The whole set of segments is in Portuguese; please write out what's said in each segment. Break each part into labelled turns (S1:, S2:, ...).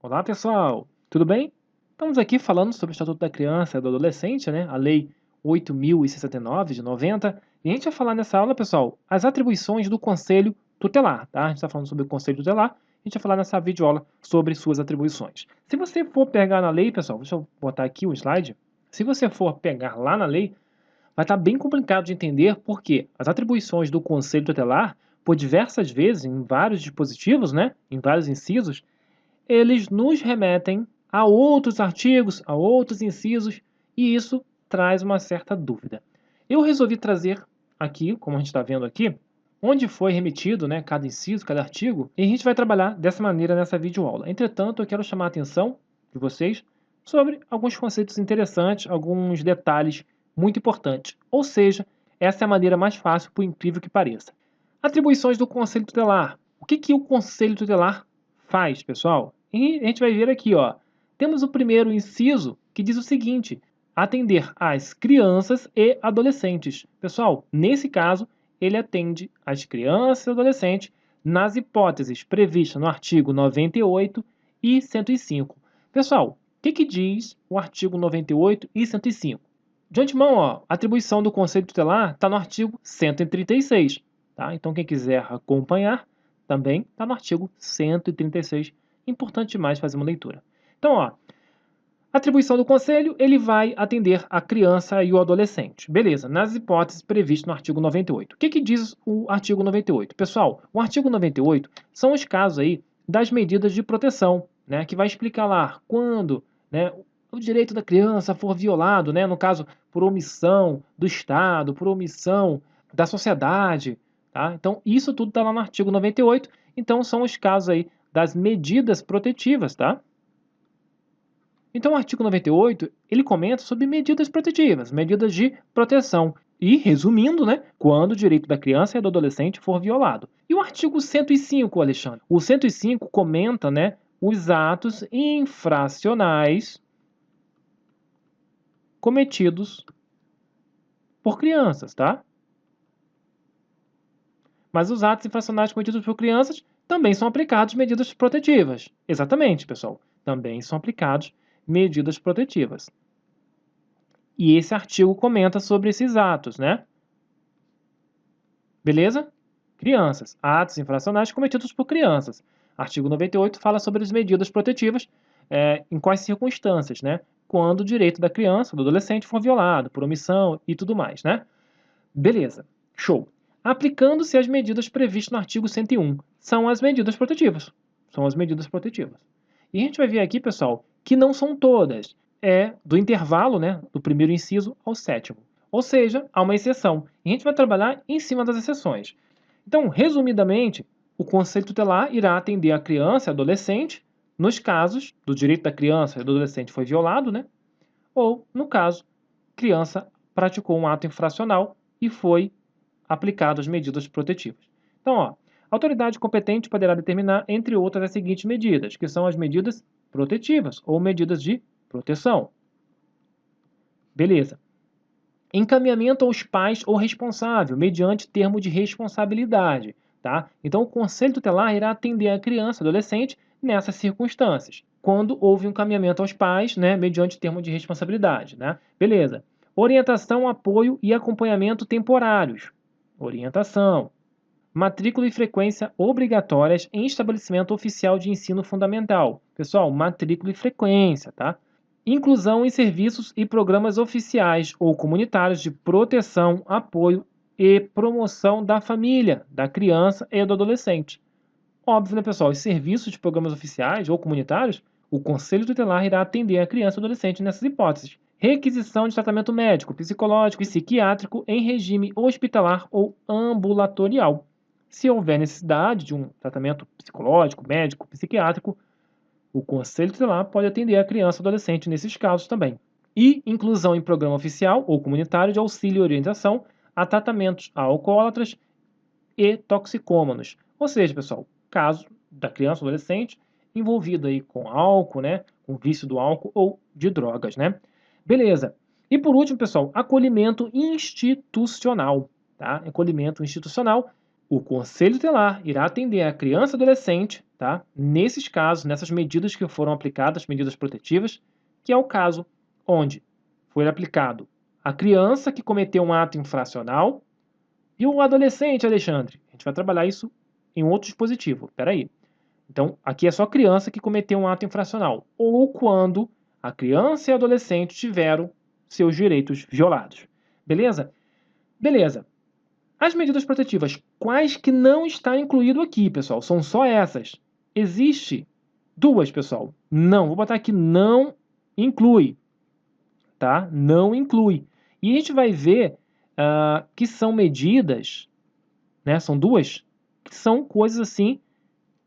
S1: Olá, pessoal, tudo bem? Estamos aqui falando sobre o Estatuto da Criança e do Adolescente, né? A Lei 8.069 de 90. E a gente vai falar nessa aula, pessoal, as atribuições do Conselho Tutelar, tá? A gente está falando sobre o Conselho Tutelar, a gente vai falar nessa videoaula sobre suas atribuições. Se você for pegar na lei, pessoal, deixa eu botar aqui o slide. Se você for pegar lá na lei, vai estar bem complicado de entender porque as atribuições do Conselho Tutelar, por diversas vezes, em vários dispositivos, né? Em vários incisos, eles nos remetem a outros artigos, a outros incisos, e isso traz uma certa dúvida. Eu resolvi trazer aqui, como a gente está vendo aqui, onde foi remetido, né, cada inciso, cada artigo, e a gente vai trabalhar dessa maneira nessa videoaula. Entretanto, eu quero chamar a atenção de vocês sobre alguns conceitos interessantes, alguns detalhes muito importantes. Ou seja, essa é a maneira mais fácil, por incrível que pareça. Atribuições do Conselho Tutelar. O que o Conselho Tutelar faz, pessoal? E a gente vai ver aqui, ó. Temos o primeiro inciso que diz o seguinte: atender às crianças e adolescentes. Pessoal, nesse caso, ele atende às crianças e adolescentes nas hipóteses previstas no artigo 98 e 105. Pessoal, o que diz o artigo 98 e 105? De antemão, ó, a atribuição do Conselho Tutelar está no artigo 136. Tá? Então, quem quiser acompanhar, também está no artigo 136. Importante demais fazer uma leitura. Então, ó, a atribuição do Conselho, ele vai atender a criança e o adolescente. Beleza, nas hipóteses previstas no artigo 98. O que diz o artigo 98? Pessoal, o artigo 98 são os casos aí das medidas de proteção, né, que vai explicar lá quando, né, o direito da criança for violado, né, no caso, por omissão do Estado, por omissão da sociedade, tá? Então, isso tudo está lá no artigo 98. Então, são os casos aí das medidas protetivas, tá? Então, o artigo 98, ele comenta sobre medidas protetivas, medidas de proteção. E, resumindo, né, quando o direito da criança e do adolescente for violado. E o artigo 105, Alexandre? O 105 comenta, né, os atos infracionais cometidos por crianças, tá? Mas os atos infracionais cometidos por crianças também são aplicados medidas protetivas. Exatamente, pessoal. Também são aplicados medidas protetivas. E esse artigo comenta sobre esses atos, né? Beleza? Crianças. Atos infracionais cometidos por crianças. Artigo 98 fala sobre as medidas protetivas, em quais circunstâncias, né? Quando o direito da criança, do adolescente, for violado, por omissão e tudo mais, né? Beleza. Show. Aplicando-se as medidas previstas no artigo 101. São as medidas protetivas. São as medidas protetivas. E a gente vai ver aqui, pessoal, que não são todas. É do intervalo, né, do primeiro inciso ao sétimo. Ou seja, há uma exceção. E a gente vai trabalhar em cima das exceções. Então, resumidamente, o Conselho Tutelar irá atender a criança e adolescente nos casos do direito da criança e do adolescente foi violado, né? Ou, no caso, criança praticou um ato infracional e foi aplicado as medidas protetivas. Então, ó, a autoridade competente poderá determinar, entre outras, as seguintes medidas, que são as medidas protetivas ou medidas de proteção. Beleza. Encaminhamento aos pais ou responsável, mediante termo de responsabilidade. Tá? Então, o Conselho Tutelar irá atender a criança e adolescente nessas circunstâncias, quando houve um encaminhamento aos pais, né, mediante termo de responsabilidade. Né? Beleza. Orientação, apoio e acompanhamento temporários. Orientação. Matrícula e frequência obrigatórias em estabelecimento oficial de ensino fundamental. Pessoal, matrícula e frequência, tá? Inclusão em serviços e programas oficiais ou comunitários de proteção, apoio e promoção da família, da criança e do adolescente. Óbvio, né, pessoal? Os serviços de programas oficiais ou comunitários, o Conselho Tutelar irá atender a criança e adolescente nessas hipóteses. Requisição de tratamento médico, psicológico e psiquiátrico em regime hospitalar ou ambulatorial. Se houver necessidade de um tratamento psicológico, médico, psiquiátrico, o Conselho Tutelar pode atender a criança e adolescente nesses casos também. E inclusão em programa oficial ou comunitário de auxílio e orientação a tratamentos a alcoólatras e toxicômanos. Ou seja, pessoal, caso da criança ou adolescente envolvido aí com álcool, né, com vício do álcool ou de drogas, né? Beleza. E por último, pessoal, acolhimento institucional, tá? Acolhimento institucional. O Conselho Tutelar irá atender a criança e adolescente, tá? Nesses casos, nessas medidas que foram aplicadas, medidas protetivas, que é o caso onde foi aplicado a criança que cometeu um ato infracional e o adolescente, Alexandre. A gente vai trabalhar isso em outro dispositivo. Espera aí. Então, aqui é só criança que cometeu um ato infracional, ou quando a criança e o adolescente tiveram seus direitos violados. Beleza? Beleza. As medidas protetivas, quais que não está incluído aqui, pessoal? São só essas. Existe duas, pessoal. Não, vou botar aqui não inclui, tá? Não inclui. E a gente vai ver que são medidas, né? São duas, que são coisas assim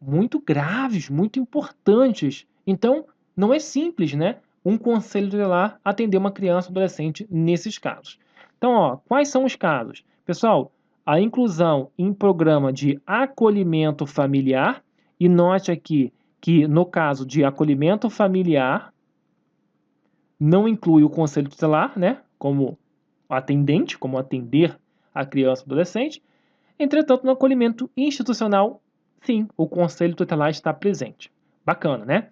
S1: muito graves, muito importantes. Então, não é simples, né? Um conselho tutelar atender uma criança ou adolescente nesses casos. Então, ó, quais são os casos? Pessoal, a inclusão em programa de acolhimento familiar, e note aqui que no caso de acolhimento familiar, não inclui o conselho tutelar, né? Como atendente, como atender a criança ou adolescente. Entretanto, no acolhimento institucional, sim, o conselho tutelar está presente. Bacana, né?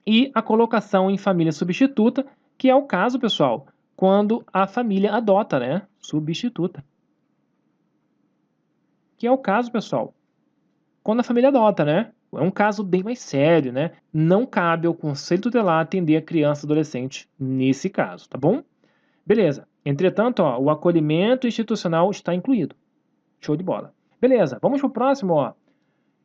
S1: E a colocação em família substituta, que é o caso, pessoal, quando a família adota, né? Substituta. Que é o caso, pessoal, quando a família adota, né? É um caso bem mais sério, né? Não cabe ao conselho tutelar atender a criança e adolescente nesse caso, tá bom? Beleza. Entretanto, ó, o acolhimento institucional está incluído. Show de bola. Beleza, vamos para o próximo, ó. O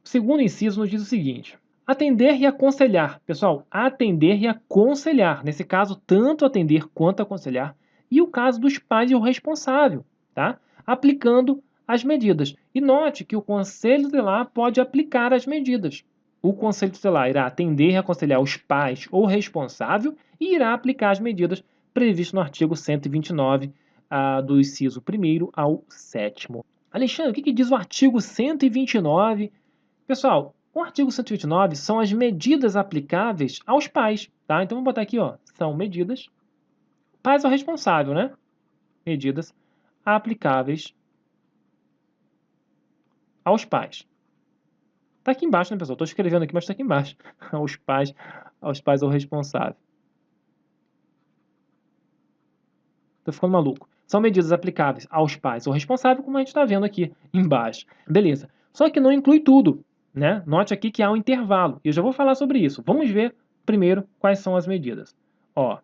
S1: segundo inciso nos diz o seguinte: atender e aconselhar. Pessoal, atender e aconselhar. Nesse caso, tanto atender quanto aconselhar. E o caso dos pais e o responsável, tá? Aplicando as medidas. E note que o conselho tutelar pode aplicar as medidas. O conselho tutelar irá atender e aconselhar os pais ou responsável e irá aplicar as medidas previstas no artigo 129, do inciso 1º ao 7º. Alexandre, o que diz o artigo 129? Pessoal, o artigo 129 são as medidas aplicáveis aos pais, tá? Então, vamos botar aqui, ó, são medidas, pais é o responsável, né? Medidas aplicáveis aos pais. Tá aqui embaixo, né, pessoal? Estou escrevendo aqui, mas tá aqui embaixo. Aos pais é o responsável. Tô ficando maluco. São medidas aplicáveis aos pais ou responsável, como a gente está vendo aqui embaixo. Beleza. Só que não inclui tudo, né? Note aqui que há um intervalo. Eu já vou falar sobre isso. Vamos ver primeiro quais são as medidas. Ó,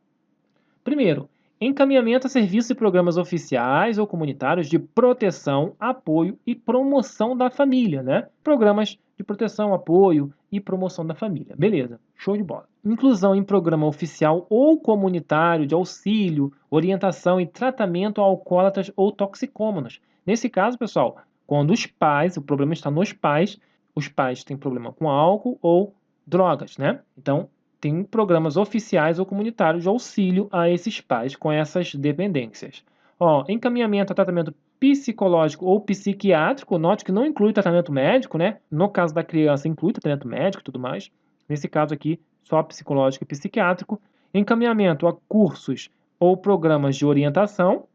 S1: primeiro, encaminhamento a serviços e programas oficiais ou comunitários de proteção, apoio e promoção da família, né? Programas de proteção, apoio e promoção da família. Beleza, show de bola. Inclusão em programa oficial ou comunitário de auxílio, orientação e tratamento a alcoólatras ou toxicômanos. Nesse caso, pessoal, quando os pais, o problema está nos pais, os pais têm problema com álcool ou drogas, né? Então, tem programas oficiais ou comunitários de auxílio a esses pais com essas dependências. Ó, encaminhamento a tratamento psicológico ou psiquiátrico, note que não inclui tratamento médico, né? No caso da criança, inclui tratamento médico e tudo mais. Nesse caso aqui, só psicológico e psiquiátrico. Encaminhamento a cursos ou programas de orientação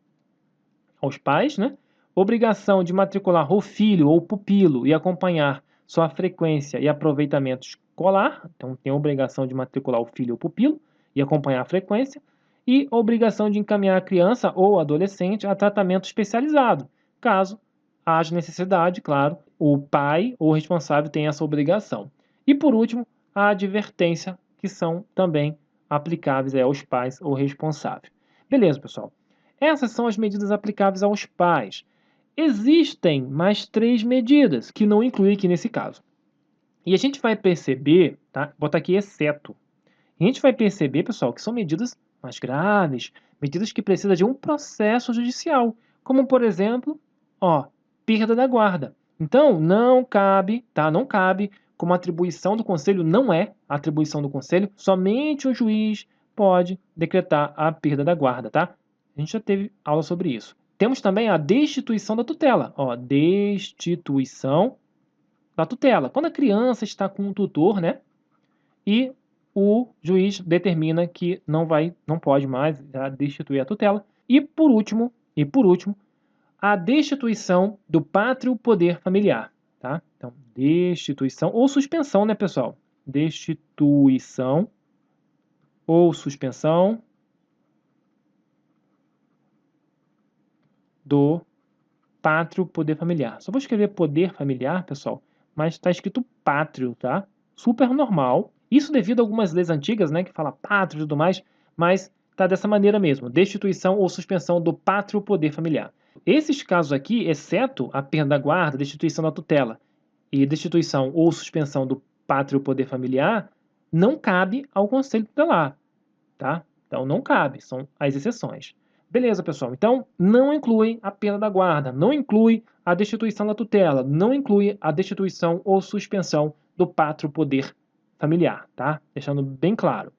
S1: aos pais, né? Obrigação de matricular o filho ou pupilo e acompanhar sua frequência e aproveitamento escolar. Então, tem a obrigação de matricular o filho ou pupilo e acompanhar a frequência. E obrigação de encaminhar a criança ou adolescente a tratamento especializado, caso haja necessidade, claro, o pai ou responsável tem essa obrigação. E, por último, a advertência, que são também aplicáveis aos pais ou responsável. Beleza, pessoal? Essas são as medidas aplicáveis aos pais. Existem mais 3 medidas, que não incluem aqui nesse caso. E a gente vai perceber, tá? Bota aqui exceto. E a gente vai perceber, pessoal, que são medidas mais graves, medidas que precisam de um processo judicial, como, por exemplo, ó, perda da guarda. Então, não cabe, tá? Não cabe, como atribuição do conselho, não é atribuição do conselho, somente o juiz pode decretar a perda da guarda, tá? A gente já teve aula sobre isso. Temos também a destituição da tutela. Ó, destituição da tutela. Quando a criança está com um tutor, né? E o juiz determina que não pode mais destituir a tutela. E por último, a destituição do pátrio poder familiar. tá? Então, destituição ou suspensão, né, pessoal? Destituição ou suspensão do pátrio poder familiar. Só vou escrever poder familiar, pessoal, mas está escrito pátrio, tá? Super normal. Isso devido a algumas leis antigas, né, que fala pátrio e tudo mais, mas tá dessa maneira mesmo, destituição ou suspensão do pátrio poder familiar. Esses casos aqui, exceto a perda da guarda, destituição da tutela e destituição ou suspensão do pátrio poder familiar, não cabe ao conselho tutelar, tá? Então não cabe, são as exceções. Beleza, pessoal? Então, não inclui a perda da guarda, não inclui a destituição da tutela, não inclui a destituição ou suspensão do pátrio poder familiar, tá? Deixando bem claro.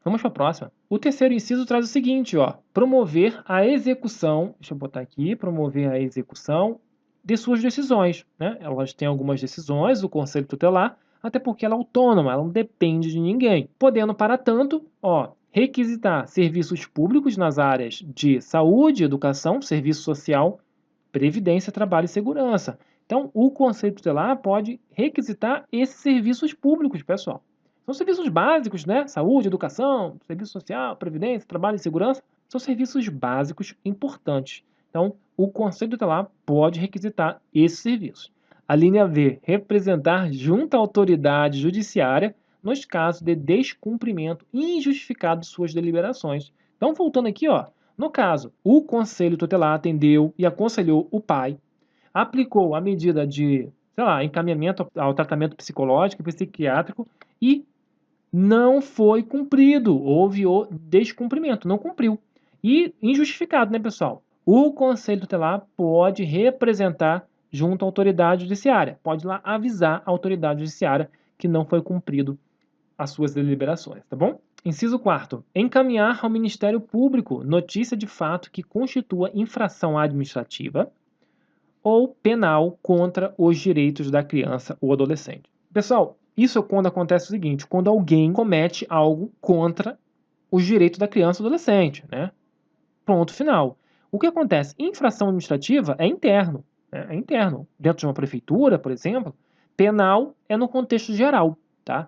S1: Vamos para a próxima. O terceiro inciso traz o seguinte, ó, promover a execução, deixa eu botar aqui, promover a execução de suas decisões, né? Elas têm algumas decisões, o Conselho Tutelar, até porque ela é autônoma, ela não depende de ninguém. Podendo, para tanto, ó, requisitar serviços públicos nas áreas de saúde, educação, serviço social, previdência, trabalho e segurança. Então, o Conselho Tutelar pode requisitar esses serviços públicos, pessoal. São serviços básicos, né? Saúde, educação, serviço social, previdência, trabalho e segurança. São serviços básicos importantes. Então, o Conselho Tutelar pode requisitar esses serviços. A linha B, representar junto à autoridade judiciária nos casos de descumprimento injustificado de suas deliberações. Então, voltando aqui, ó, no caso, o Conselho Tutelar atendeu e aconselhou o pai, aplicou a medida de, sei lá, encaminhamento ao tratamento psicológico e psiquiátrico e não foi cumprido, houve o descumprimento, não cumpriu. E injustificado, né, pessoal? O Conselho Tutelar pode representar junto à autoridade judiciária, pode lá avisar a autoridade judiciária que não foi cumprido as suas deliberações, tá bom? Inciso 4º. Encaminhar ao Ministério Público notícia de fato que constitua infração administrativa ou penal contra os direitos da criança ou adolescente. Pessoal, isso é quando acontece o seguinte, quando alguém comete algo contra os direitos da criança ou adolescente, né? Ponto final. O que acontece? Infração administrativa é interno, né? É interno. Dentro de uma prefeitura, por exemplo, penal é no contexto geral, tá?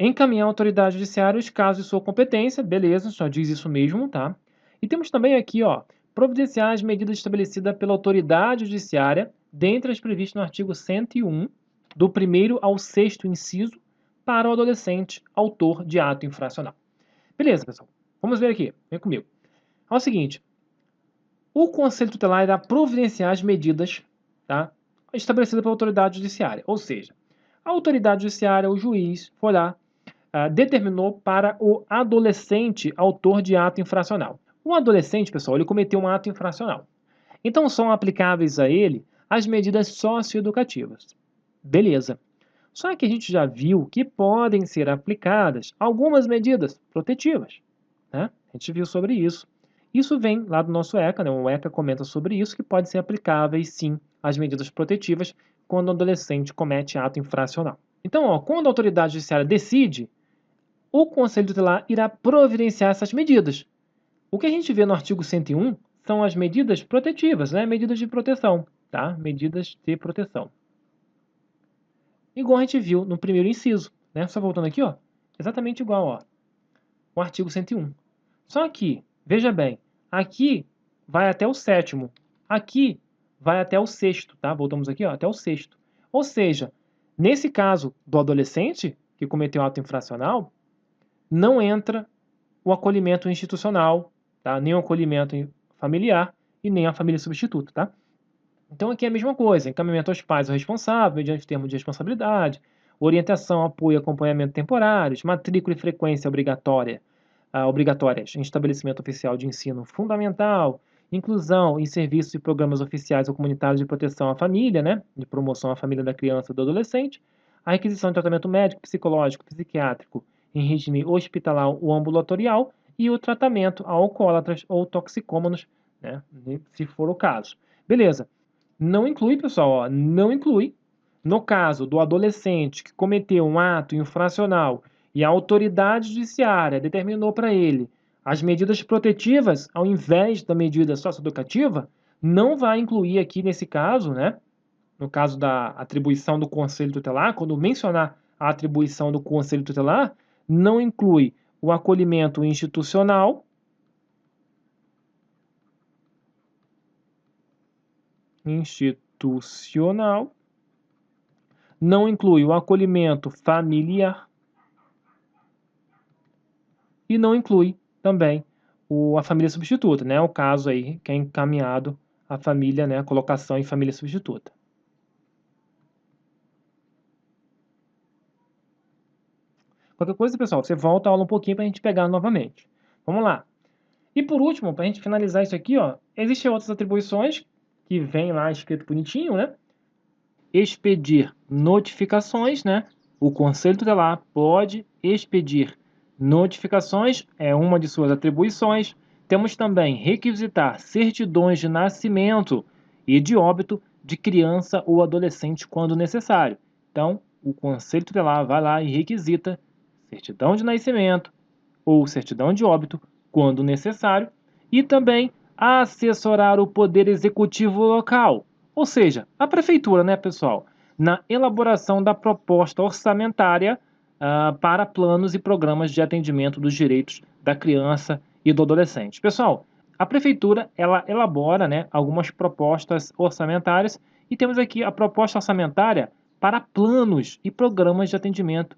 S1: Encaminhar à autoridade judiciária os casos de sua competência, beleza, só diz isso mesmo, tá? E temos também aqui, ó, providenciar as medidas estabelecidas pela autoridade judiciária, dentre as previstas no artigo 101, do 1º ao 6º inciso, para o adolescente autor de ato infracional. Beleza, pessoal? Vamos ver aqui, vem comigo. É o seguinte, o Conselho Tutelar irá providenciar as medidas, tá, estabelecidas pela autoridade judiciária, ou seja, a autoridade judiciária, o juiz, foi lá, determinou para o adolescente autor de ato infracional. O adolescente, pessoal, ele cometeu um ato infracional. Então, são aplicáveis a ele as medidas socioeducativas. Beleza. Só que a gente já viu que podem ser aplicadas algumas medidas protetivas, né? A gente viu sobre isso. Isso vem lá do nosso ECA, né? O ECA comenta sobre isso, que pode ser aplicáveis, sim, as medidas protetivas quando o adolescente comete ato infracional. Então, ó, quando a autoridade judiciária decide, o Conselho Tutelar irá providenciar essas medidas. O que a gente vê no artigo 101 são as medidas protetivas, né? Medidas de proteção, tá? Medidas de proteção. Igual a gente viu no primeiro inciso, né? Só voltando aqui, ó, exatamente igual, ó, o artigo 101. Só que, veja bem, aqui vai até o 7º, aqui vai até o 6º, tá? Voltamos aqui, ó, até o 6º. Ou seja, nesse caso do adolescente que cometeu ato infracional, não entra o acolhimento institucional, tá? Nem o acolhimento familiar e nem a família substituta, tá? Então aqui é a mesma coisa, encaminhamento aos pais ou responsável, mediante termo de responsabilidade, orientação, apoio e acompanhamento temporários, matrícula e frequência obrigatórias em estabelecimento oficial de ensino fundamental, inclusão em serviços e programas oficiais ou comunitários de proteção à família, né, de promoção à família da criança ou do adolescente, a requisição de tratamento médico, psicológico, psiquiátrico em regime hospitalar ou ambulatorial e o tratamento a alcoólatras ou toxicômanos, né, se for o caso. Beleza. Não inclui, pessoal, ó, não inclui. No caso do adolescente que cometeu um ato infracional e a autoridade judiciária determinou para ele as medidas protetivas ao invés da medida socioeducativa, não vai incluir aqui nesse caso, né, no caso da atribuição do Conselho Tutelar, quando mencionar a atribuição do Conselho Tutelar, não inclui o acolhimento institucional, não inclui o acolhimento familiar e não inclui também a família substituta, né? O caso aí que é encaminhado a família, né? A colocação em família substituta. Qualquer coisa, pessoal, você volta a aula um pouquinho para a gente pegar novamente. Vamos lá. E por último, para a gente finalizar isso aqui, ó, existem outras atribuições que vem lá escrito bonitinho, né? Expedir notificações, né? O Conselho Tutelar pode expedir notificações, é uma de suas atribuições. Temos também requisitar certidões de nascimento e de óbito de criança ou adolescente quando necessário. Então, o Conselho Tutelar vai lá e requisita certidão de nascimento ou certidão de óbito quando necessário e também assessorar o Poder Executivo local, ou seja, a prefeitura, né, pessoal, na elaboração da proposta orçamentária para planos e programas de atendimento dos direitos da criança e do adolescente. Pessoal, a prefeitura ela elabora, né, algumas propostas orçamentárias e temos aqui a proposta orçamentária para planos e programas de atendimento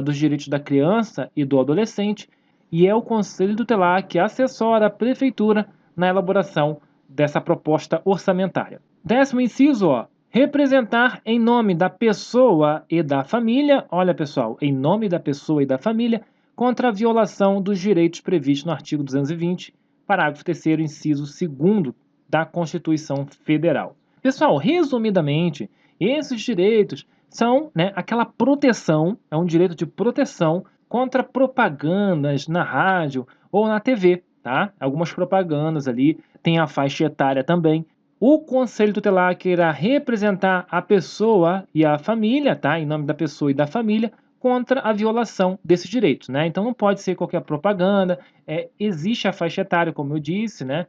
S1: dos direitos da criança e do adolescente, e é o Conselho Tutelar que assessora a prefeitura na elaboração dessa proposta orçamentária. 10º inciso, ó, representar em nome da pessoa e da família, olha pessoal, em nome da pessoa e da família, contra a violação dos direitos previstos no artigo 220, parágrafo 3º, inciso 2º da Constituição Federal. Pessoal, resumidamente, esses direitos são, né, aquela proteção, é um direito de proteção contra propagandas na rádio ou na TV, tá? Algumas propagandas ali, tem a faixa etária também. O Conselho Tutelar que irá representar a pessoa e a família, tá? Em nome da pessoa e da família, contra a violação desses direitos, né? Então não pode ser qualquer propaganda, existe a faixa etária, como eu disse, né?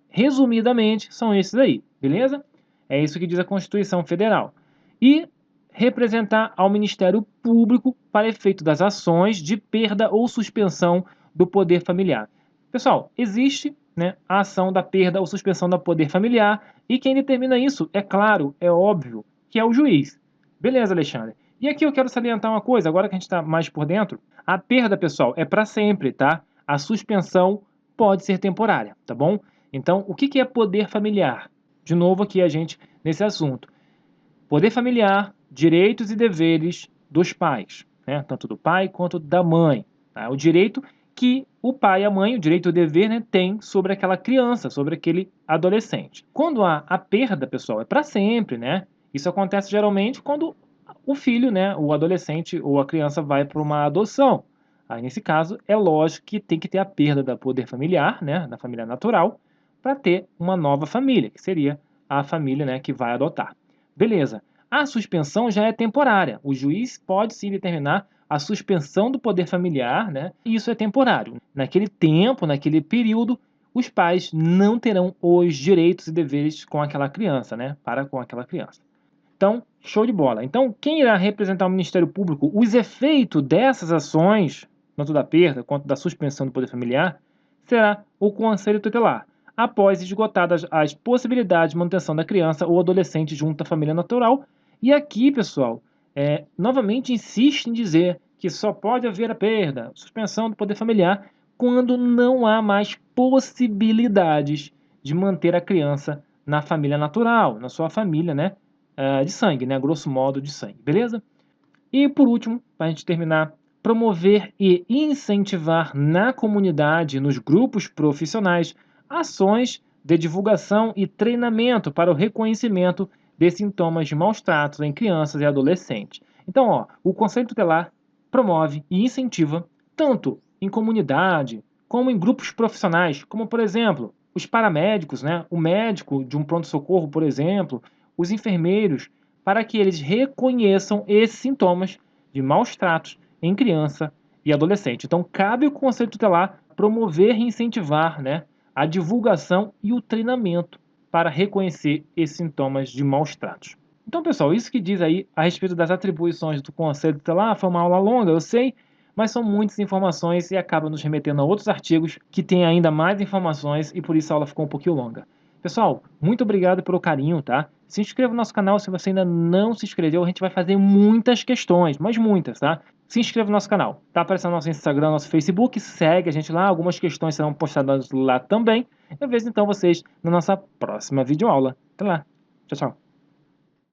S1: Resumidamente, são esses aí, beleza? É isso que diz a Constituição Federal. E representar ao Ministério Público para efeito das ações de perda ou suspensão do poder familiar. Pessoal, existe, né, a ação da perda ou suspensão do poder familiar e quem determina isso, é claro, é óbvio, que é o juiz. Beleza, Alexandre? E aqui eu quero salientar uma coisa, agora que a gente está mais por dentro, a perda, pessoal, é para sempre, tá? A suspensão pode ser temporária, tá bom? Então, o que é poder familiar? De novo aqui a gente nesse assunto. Poder familiar, direitos e deveres dos pais, né? Tanto do pai quanto da mãe. Tá? O direito que o pai e a mãe, o direito e o dever, né, tem sobre aquela criança, sobre aquele adolescente. Quando há a perda, pessoal, é para sempre, né? Isso acontece geralmente quando o filho, né, o adolescente ou a criança vai para uma adoção. Aí, nesse caso, é lógico que tem que ter a perda do poder familiar, né, da família natural, para ter uma nova família, que seria a família, né, que vai adotar. Beleza. A suspensão já é temporária. O juiz pode sim determinar a suspensão do poder familiar, né? E isso é temporário. Naquele tempo, naquele período, os pais não terão os direitos e deveres com aquela criança, né? Para com aquela criança. Então, show de bola. Então, quem irá representar o Ministério Público, os efeitos dessas ações, tanto da perda quanto da suspensão do poder familiar, será o Conselho Tutelar, após esgotadas as possibilidades de manutenção da criança ou adolescente junto à família natural. E aqui, pessoal, novamente insiste em dizer que só pode haver a perda, suspensão do poder familiar, quando não há mais possibilidades de manter a criança na família natural, na sua família, né, de sangue, né, grosso modo de sangue, beleza? E por último, para a gente terminar, promover e incentivar na comunidade, nos grupos profissionais, ações de divulgação e treinamento para o reconhecimento de sintomas de maus tratos em crianças e adolescentes. Então, ó, o Conselho Tutelar promove e incentiva tanto em comunidade como em grupos profissionais, como por exemplo, os paramédicos, né, o médico de um pronto-socorro, por exemplo, os enfermeiros, para que eles reconheçam esses sintomas de maus tratos em criança e adolescente. Então, cabe ao Conselho Tutelar promover e incentivar, né, a divulgação e o treinamento para reconhecer esses sintomas de maus tratos. Então, pessoal, isso que diz aí a respeito das atribuições do Conselho Tutelar foi uma aula longa, eu sei, mas são muitas informações e acaba nos remetendo a outros artigos que têm ainda mais informações e por isso a aula ficou um pouquinho longa. Pessoal, muito obrigado pelo carinho, tá? Se inscreva no nosso canal se você ainda não se inscreveu, a gente vai fazer muitas questões, mas muitas, tá? Se inscreva no nosso canal, tá aparecendo no nosso Instagram, nosso Facebook, segue a gente lá, algumas questões serão postadas lá também. Eu vejo então vocês na nossa próxima videoaula. Até lá, tchau, tchau.